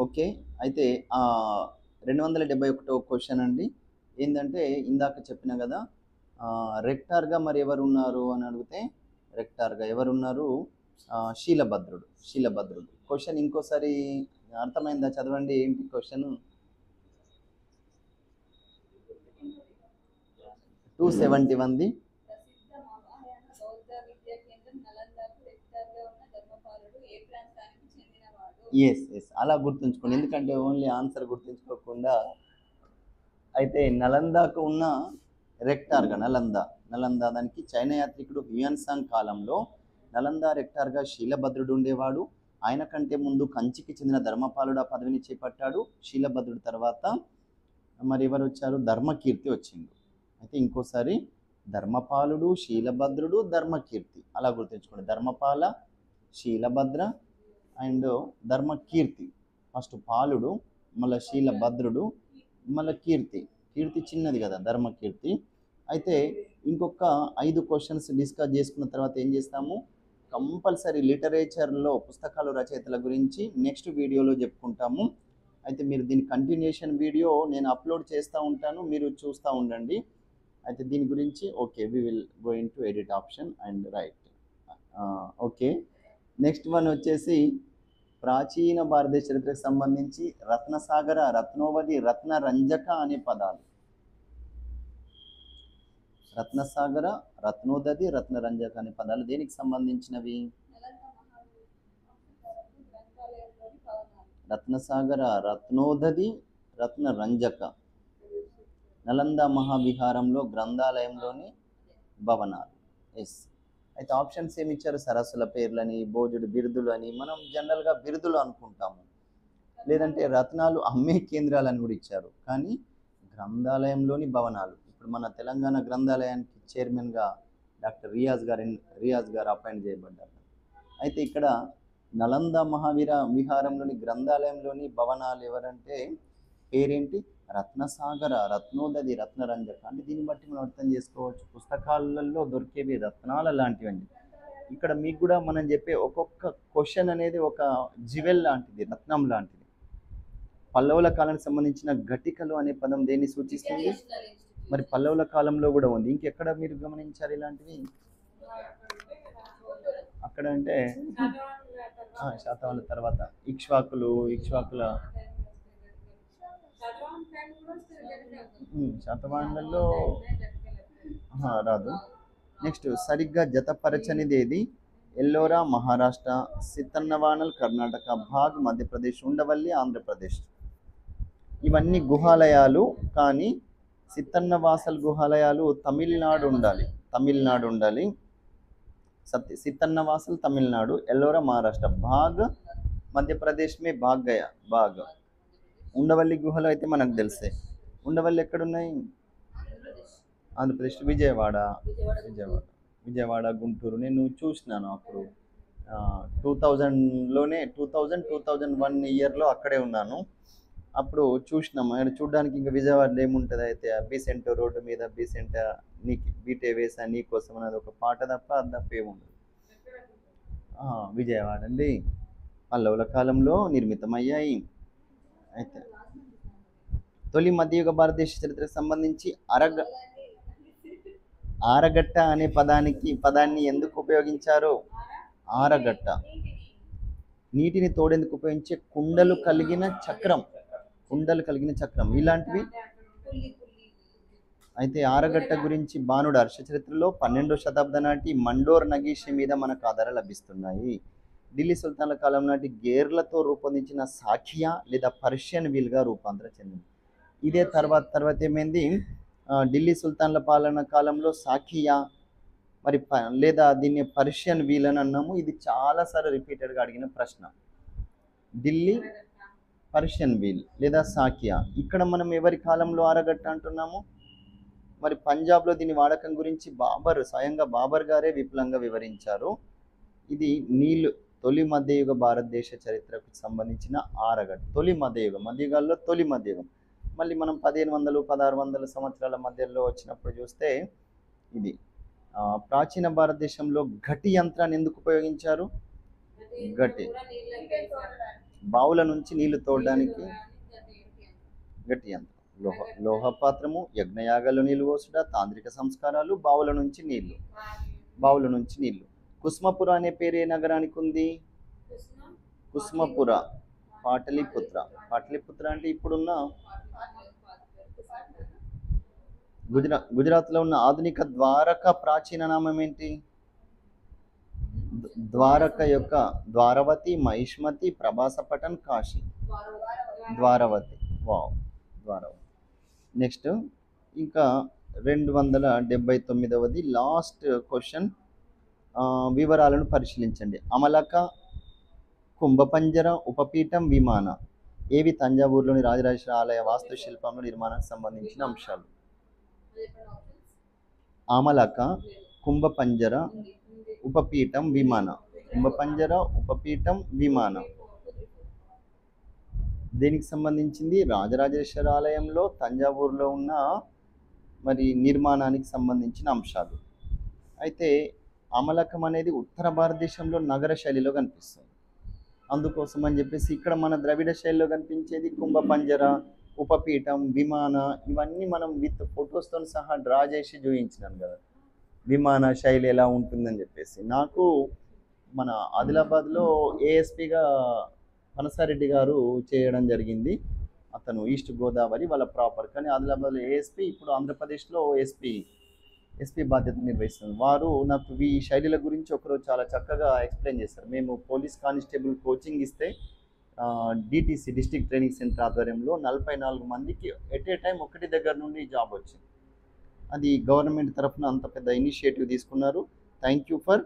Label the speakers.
Speaker 1: Okay. అయితే 271 question అండి. ఏందంటే ఇందాక చెప్పినా గదా! రెక్టార్‌గా మరి ఎవరున్నారు అని అడిగితే, రెక్టార్‌గా ఎవరున్నారు? శీలభద్రుడు. శీలభద్రుడు. క్వెషన్ ఇంకోసారి అర్థమైందా? చదవండి. ఏంటి క్వెషను? 271ది.
Speaker 2: ప్రసిద్ధ మహాయాన బౌద్ధ విద్యా కేంద్రం నలందకు రెక్టార్‌గా ఉన్న ధర్మపాలుడు ఏ ప్రాంతానికి చెందినవాడు?
Speaker 1: యెస్. అలా గుర్తుంచుకోండి. ఎందుకంటే ఓన్లీ ఆన్సర్ గుర్తుంచుకోకుండా అయితే నలందకు ఉన్న రెక్టార్‌గా నలంద దానికి చైనా యాత్రికుడు హ్యూయన్సాంగ్ కాలంలో నలంద రెక్టార్‌గా శీలభద్రుడు ఉండేవాడు. ఆయన కంటే ముందు కంచికి చెందిన ధర్మపాలుడు ఆ పదవిని చేపట్టాడు. శీలభద్రుడి తర్వాత మరి ఎవరు వచ్చారు? ధర్మకీర్తి వచ్చిండు. అయితే ఇంకోసారి ధర్మపాలుడు, శీలభద్రుడు, ధర్మకీర్తి అలా గుర్తుంచుకోండి. ధర్మపాల, శీలభద్ర అండ్ ధర్మకీర్తి. ఫస్ట్ పాలుడు, మళ్ళీ శీలభద్రుడు, మళ్ళీ కీర్తి. కీర్తి చిన్నది కదా, ధర్మకీర్తి. అయితే ఇంకొక 5 క్వశ్చన్స్ డిస్కస్ చేసుకున్న తర్వాత ఏం చేస్తాము, కంపల్సరీ లిటరేచర్లో పుస్తకాలు రచయితల గురించి నెక్స్ట్ వీడియోలో చెప్పుకుంటాము. అయితే మీరు దీని కంటిన్యూషన్ వీడియో నేను అప్లోడ్ చేస్తూ ఉంటాను, మీరు చూస్తూ ఉండండి. అయితే దీని గురించి okay, we will going to edit option and right. Okay, next one వచ్చేసి ప్రాచీన భారతదేశ చరిత్రకు సంబంధించి రత్నసాగర, రత్నోవధి, రత్నరంజక అనే పదాలు. రత్నసాగర, రత్నోదధి, రత్నరంజక అనే పదాలు దేనికి సంబంధించినవి?
Speaker 2: నలంద మహావిహారపు గ్రంథాలయంలోని భవనాలు.
Speaker 1: రత్నసాగర, రత్నోదధి, రత్నరంజక. నలంద మహావిహారంలో గ్రంథాలయంలోని భవనాలు. ఎస్. అయితే ఆప్షన్స్ ఏమి ఇచ్చారు? సరస్సుల పేర్లని, భోజుడు బిరుదులు అని. మనం జనరల్గా బిరుదులు అనుకుంటాము, లేదంటే రత్నాలు అమ్మే కేంద్రాలని కూడా ఇచ్చారు. కానీ గ్రంథాలయంలోని భవనాలు. ఇప్పుడు మన తెలంగాణ గ్రంథాలయానికి చైర్మన్గా డాక్టర్ రియాజ్ గారు అపాయింట్ చేయబడ్డారు. అయితే ఇక్కడ నలంద విహారంలోని గ్రంథాలయంలోని భవనాలు ఎవరంటే పేరేంటి? రత్నసాగర, రత్నోదధి, రత్నరంజక. అంటే దీన్ని బట్టి మనం అర్థం చేసుకోవచ్చు, పుస్తకాలలో దొరికేవి రత్నాల లాంటివి అని. ఇక్కడ మీకు కూడా మనం చెప్పే ఒక్కొక్క క్వశ్చన్ అనేది ఒక జివెల్ లాంటిది, రత్నం లాంటిది. పల్లవుల కాలానికి సంబంధించిన ఘటికలు అనే పదం దేన్ని సూచిస్తుంది? మరి పల్లవుల కాలంలో కూడా ఉంది. ఇంకెక్కడ మీరు గమనించారు ఇలాంటివి? అక్కడ అంటే శాతవాహనుల తర్వాత ఇక్ష్వాకుల శాతవాహనులలో రాదు. నెక్స్ట్ సరిగ్గా జతపరచనిది ఏది? ఎల్లోరా మహారాష్ట్ర, సితన్నవానల్ కర్ణాటక, భాగ్ మధ్యప్రదేశ్, ఉండవల్లి ఆంధ్రప్రదేశ్. ఇవన్నీ గుహాలయాలు, కానీ సితన్నవాసల్ గుహాలయాలు తమిళనాడు ఉండాలి. సితన్నవాసల్ తమిళనాడు, ఎల్లోరా మహారాష్ట్ర, భాగ్ మధ్యప్రదేశ్ మే భాగ్ గయా భాగ్. ఉండవల్లి గుహలు అయితే మనకు తెలిసే. ఉండవల్లి ఎక్కడున్నాయి? ఆంధ్రప్రదేశ్, విజయవాడ, గుంటూరు. నేను చూసినాను అప్పుడు 2001 ఇయర్లో అక్కడే ఉన్నాను. అప్పుడు చూసినాము. అక్కడ చూడడానికి ఇంకా విజయవాడలో ఏముంటుంది? అయితే బీసెంట్ రోడ్డు మీద బీసెంట్ నీకు బీటే వేసా నీ కోసం అనేది ఒక పాట తప్ప ఏముండదు. విజయవాడ అండి, పల్లవుల కాలంలో నిర్మితమయ్యాయి. అయితే తొలి మధ్యయుగ భారతదేశ చరిత్రకు సంబంధించి ఆరగట్ట అనే పదాన్ని ఎందుకు ఉపయోగించారు? ఆరగట్ట నీటిని తోడేందుకు ఉపయోగించే కుండలు కలిగిన చక్రం ఇలాంటివి. అయితే ఆరగట్ట గురించి బాణుడు హర్షచరిత్రలో 12వ శతాబ్దం నాటి మండోర్ నగీషి మీద మనకు ఆధారాలు లభిస్తున్నాయి. ఢిల్లీ సుల్తాన్ల కాలం నాటి గేర్లతో రూపొందించిన సాఖియా లేదా పర్షియన్ వీల్గా రూపాంతరం చెందింది. ఇదే తర్వాత ఏమైంది? ఢిల్లీ సుల్తాన్ల పాలన కాలంలో సాఖియా మరి లేదా దీన్ని పర్షియన్ వీల్ అని అన్నాము. ఇది చాలాసార్లు రిపీటెడ్గా అడిగిన ప్రశ్న. ఢిల్లీ పర్షియన్ వీల్ లేదా సాఖియా. ఇక్కడ మనం ఎవరి కాలంలో ఆరగట్ట అంటున్నాము? మరి పంజాబ్లో దీని వాడకం గురించి స్వయంగా బాబర్ గారే విపులంగా వివరించారు. ఇది తొలి మధ్యయుగ భారతదేశ చరిత్రకు సంబంధించిన ఆరగట్ట. మధ్యయుగాల్లో తొలి మధ్యయుగం. మళ్ళీ మనం 1500-1600 సంవత్సరాల మధ్యలో వచ్చినప్పుడు చూస్తే ఇది ప్రాచీన భారతదేశంలో ఘటి యంత్రాన్ని ఎందుకు ఉపయోగించారు? బావుల నుంచి నీళ్లు తోడడానికి
Speaker 2: దాన్ని ఏంటి అంటారు?
Speaker 1: గట్టి యంత్రం. లోహపాత్రము, యజ్ఞయాగాల్లో నీళ్లు పోసుట, తాంత్రిక సంస్కారాలు, బావుల నుంచి నీళ్లు. కుస్మపుర అనే పేరు ఏ నగరానికి ఉంది? కుస్మపుర, పాటలీపుత్ర అంటే ఇప్పుడున్న గుజరాత్లో ఉన్న ఆధునిక ద్వారక ప్రాచీన నామం ఏంటి? ద్వారక యొక్క ద్వారవతి, మహిష్మతి, ప్రభాసపటన్, కాశీ. ద్వారవతి. వావ్, ద్వారవతి. నెక్స్ట్ ఇంకా 279వది లాస్ట్ క్వశ్చన్. వివరాలను పరిశీలించండి. అమలక, కుంభపంజర, ఉపపీఠం, విమాన ఏవి తంజావూరులోని రాజరాజేశ్వర ఆలయ వాస్తుశిల్పంలో నిర్మాణానికి సంబంధించిన అంశాలు? అమలక, కుంభపంజర, ఉపపీఠం, విమాన. కుంభపంజర, ఉపపీఠం, విమాన దేనికి సంబంధించింది? రాజరాజేశ్వర ఆలయంలో తంజావూరులో ఉన్న మరి నిర్మాణానికి సంబంధించిన అంశాలు. అయితే అమలకం అనేది ఉత్తర భారతదేశంలో నగర శైలిలో కనిపిస్తుంది. అందుకోసం అని చెప్పేసి ఇక్కడ మన ద్రవిడ శైలిలో కనిపించేది కుంభపంజర, ఉపపీఠం, విమాన. ఇవన్నీ మనం విత్ ఫొటోస్తో సహా డ్రా చేసి చూపించినాను కదా, విమాన శైలి ఎలా ఉంటుందని చెప్పేసి. నాకు మన ఆదిలాబాద్లో ఏఎస్పీగా పనసారెడ్డి గారు చేయడం జరిగింది. అతను ఈస్ట్ గోదావరి వాళ్ళ ప్రాపర్, కానీ ఆదిలాబాద్లో ఏఎస్పీ, ఇప్పుడు ఆంధ్రప్రదేశ్లో ఎస్పీ బాధ్యత నిర్వహిస్తుంది. వారు నాకు ఈ శైలిల గురించి ఒకరోజు చాలా చక్కగా ఎక్స్ప్లెయిన్ చేస్తారు. మేము పోలీస్ కానిస్టేబుల్ కోచింగ్ ఇస్తే డిటిసి, డిస్ట్రిక్ట్ ట్రైనింగ్ సెంటర్ ఆధ్వర్యంలో 44 మందికి ఎట్ ఏ టైం ఒకటి దగ్గర నుండి జాబ్ వచ్చింది. అది గవర్నమెంట్ తరఫున అంత పెద్ద ఇనిషియేటివ్ తీసుకున్నారు. Thank you for